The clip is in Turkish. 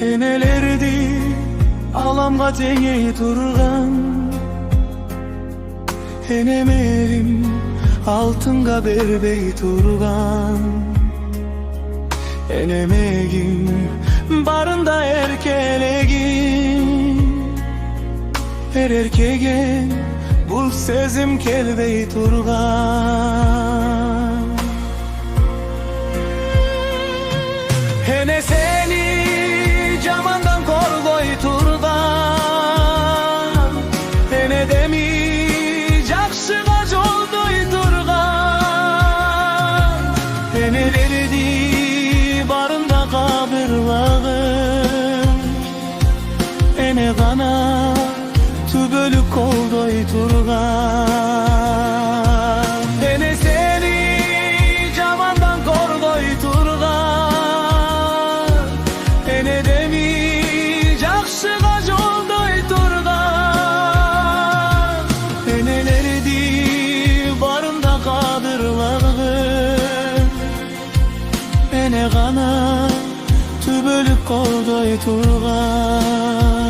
Enelerdi alamga teğe turgan, enemerim altınga berbey turgan. Enemegim barında erkelegim, her erkegen bul sezim kelbey turgan. Ene seni camandan korgoy turgan, ene demi jakşıga joldoy turgan. Ene verdi barında kabirlağım, ene gana tübölük koldoy turgan. Ene seni camandan korgoy turgan, ene demi jakşıga joldoy turgan. Enelerdi barında kadırlağım, ene gana tübölük koldoy turgan.